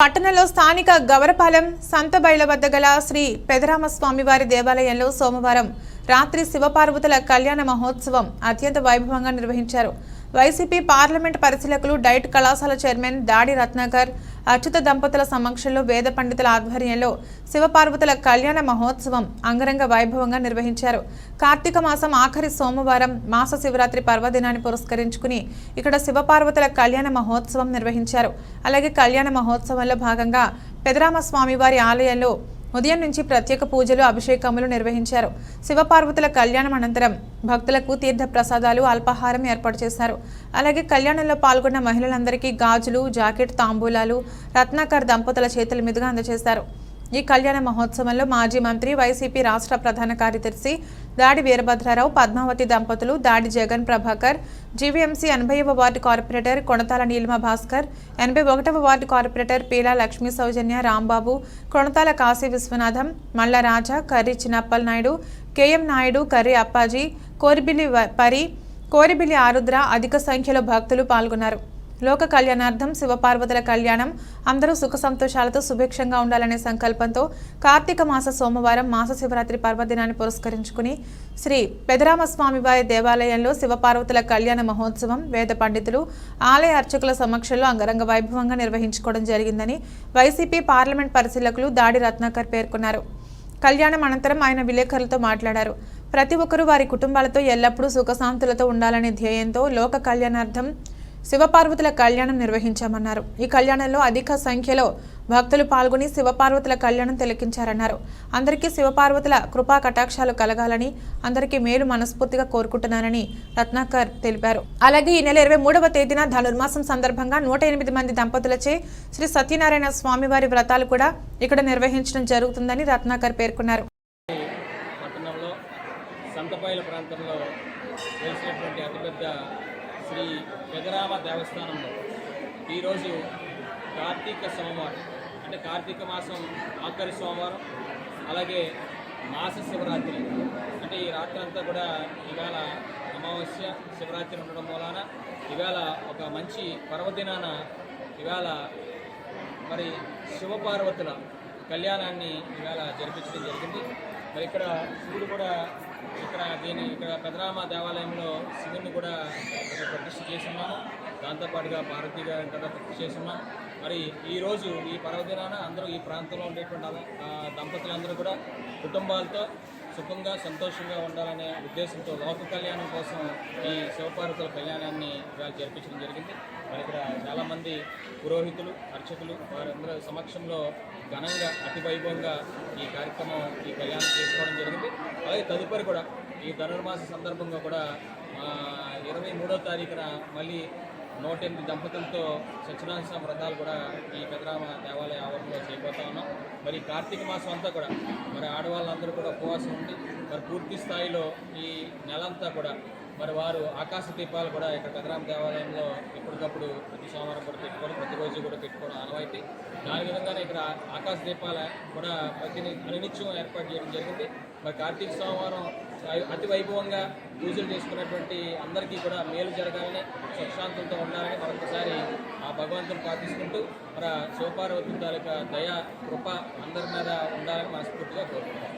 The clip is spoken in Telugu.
పట్టణంలో స్థానిక గవరపాలెం సంతబైల వద్ద గల శ్రీ పెదరామస్వామివారి దేవాలయంలో సోమవారం రాత్రి శివపార్వతుల కళ్యాణ మహోత్సవం అత్యంత వైభవంగా నిర్వహించారు. వైసీపీ పార్లమెంట్ పరిశీలకులు డైట్ కళాశాల చైర్మన్ దాడి రత్నాకర్ అచ్యుత దంపతుల సమక్షంలో వేద పండితుల ఆధ్వర్యంలో శివపార్వతుల కళ్యాణ మహోత్సవం అంగరంగ వైభవంగా నిర్వహించారు. కార్తీక మాసం ఆఖరి సోమవారం మాస శివరాత్రి పర్వదినాన్ని పురస్కరించుకుని ఇక్కడ శివపార్వతుల కళ్యాణ మహోత్సవం నిర్వహించారు. అలాగే కళ్యాణ మహోత్సవంలో భాగంగా పెదరామస్వామివారి ఆలయంలో ఉదయం నుంచి ప్రత్యేక పూజలు అభిషేకములు నిర్వహించారు. శివపార్వతుల కళ్యాణం అనంతరం భక్తులకు తీర్థ ప్రసాదాలు అల్పాహారం ఏర్పాటు చేశారు. అలాగే కళ్యాణంలో పాల్గొన్న మహిళలందరికీ గాజులు జాకెట్ తాంబూలాలు రత్నాకర్ దంపతుల చేతుల మీదుగా అందజేశారు. ఈ కళ్యాణ మహోత్సవంలో మాజీ మంత్రి వైసీపీ రాష్ట్ర ప్రధాన కార్యదర్శి దాడి వీరభద్రారావు, పద్మావతి దంపతులు, దాడి జగన్ ప్రభాకర్, జీవీఎంసీ 80వ వార్డు కార్పొరేటర్ కొణతాల నీలిమ భాస్కర్, 81వ ward corporator Peela Lakshmi Soujanya, Rambabu, Konathala Kashi Viswanatham, Malla Raja, Karri Chinnappal Naidu, KM Naidu, Karri Appaji, Koribilli Arudra అధిక సంఖ్యలో భక్తులు పాల్గొన్నారు. లోక కళ్యాణార్థం శివపార్వతుల కళ్యాణం అందరూ సుఖ సంతోషాలతో సుభిక్షంగా ఉండాలనే సంకల్పంతో కార్తీక మాస సోమవారం మాస శివరాత్రి పర్వదినాన్ని పురస్కరించుకుని శ్రీ పెదరామస్వామివారి దేవాలయంలో శివపార్వతుల కళ్యాణ మహోత్సవం వేద పండితులు ఆలయ అర్చకుల సమక్షంలో అంగరంగ వైభవంగా నిర్వహించుకోవడం జరిగిందని వైసీపీ పార్లమెంట్ పరిశీలకులు దాడి రత్నాకర్ పేర్కొన్నారు. కళ్యాణం అనంతరం ఆయన విలేకరులతో మాట్లాడారు. ప్రతి ఒక్కరూ వారి కుటుంబాలతో ఎల్లప్పుడూ సుఖశాంతులతో ఉండాలనే ధ్యేయంతో లోక కళ్యాణార్థం శివపార్వతుల కళ్యాణం నిర్వహించామన్నారు. ఈ కళ్యాణంలో అధిక సంఖ్యలో భక్తులు పాల్గొని శివపార్వతుల కళ్యాణం తిలకించారన్నారు. అందరికీ శివపార్వతుల కృపా కటాక్షాలు కలగాలని, అందరికీ మేలు మనస్ఫూర్తిగా కోరుకుంటున్నానని రత్నాకర్ తెలిపారు. అలాగే ఈ నెల 23వ తేదీన ధనుర్మాసం సందర్భంగా 108 మంది దంపతులచే శ్రీ సత్యనారాయణ స్వామివారి వ్రతాలు కూడా ఇక్కడ నిర్వహించడం జరుగుతుందని రత్నాకర్ పేర్కొన్నారు. శ్రీ పెదరామ దేవస్థానంలో ఈరోజు కార్తీక సోమవారం అంటే కార్తీక మాసం ఆఖరి సోమవారం, అలాగే మాస శివరాత్రి అంటే ఈ రాత్రి అంతా కూడా ఇవాళ అమావాస్య శివరాత్రి ఉండడం మూలాన ఇవాళ ఒక మంచి పర్వదినాన ఇవాళ మరి శివపార్వతుల కళ్యాణాన్ని ఇవాళ జరిపించడం జరిగింది. మరి ఇక్కడ శివుడు కూడా ఇక్కడ పెదరామ దేవాలయంలో శివుని కూడా ప్రతిష్ఠ చేస్తున్నాము. దాంతోపాటుగా పార్వతీ గారిని కూడా ప్రతిష్ఠ చేస్తున్నాం. మరి ఈరోజు ఈ పర్వదినాన అందరూ ఈ ప్రాంతంలో ఉండేటువంటి దంపతులందరూ కూడా కుటుంబాలతో సుఖంగా సంతోషంగా ఉండాలనే ఉద్దేశంతో లోక కళ్యాణం కోసం ఈ శివపార్వతుల కళ్యాణాన్ని ఇవాళ జరిపించడం జరిగింది. మరి ఇక్కడ చాలామంది పురోహితులు, అర్చకులు వారందరూ సమక్షంలో ఘనంగా అతి వైభవంగా ఈ కార్యక్రమం ఈ కళ్యాణం చేసుకోవడం జరిగింది. అలాగే తదుపరి కూడా ఈ ధనుర్మాస సందర్భంగా కూడా 23వ తారీఖున మళ్ళీ 108 దంపతులతో సత్యనారాయణ వ్రతాలు కూడా ఈ పెదరామ దేవాలయ ఆవరణలో చేయబోతా ఉన్నాం. మరి కార్తీక మాసం అంతా కూడా మరి ఆడవాళ్ళందరూ కూడా ఉపవాసం ఉండి మరి పూర్తి స్థాయిలో ఈ నెలంతా కూడా మరి వారు ఆకాశ దీపాలు కూడా ఇక్కడ పెదరామ దేవాలయంలో ఎప్పటికప్పుడు ప్రతి సోమవారం కూడా పెట్టుకొని ప్రతిరోజు కూడా పెట్టుకోవడం ఆనవాయితీ. దాని విధంగానే ఇక్కడ ఆకాశ దీపాల కూడా ప్రతినిత్యం ఏర్పాటు చేయడం జరిగింది. మరి కార్తీక సోమవారం అతి వైభవంగా పూజలు చేసుకున్నటువంటి అందరికీ కూడా మేలు జరగాలని, సుఖశాంతులతో ఉండాలని మరొకసారి ఆ భగవంతుని ప్రార్థించుకుంటూ మన శివపార్వతి తాలూకా దయ కృప అందరి మీద ఉండాలని మనస్ఫూర్తిగా కోరుకుంటాం.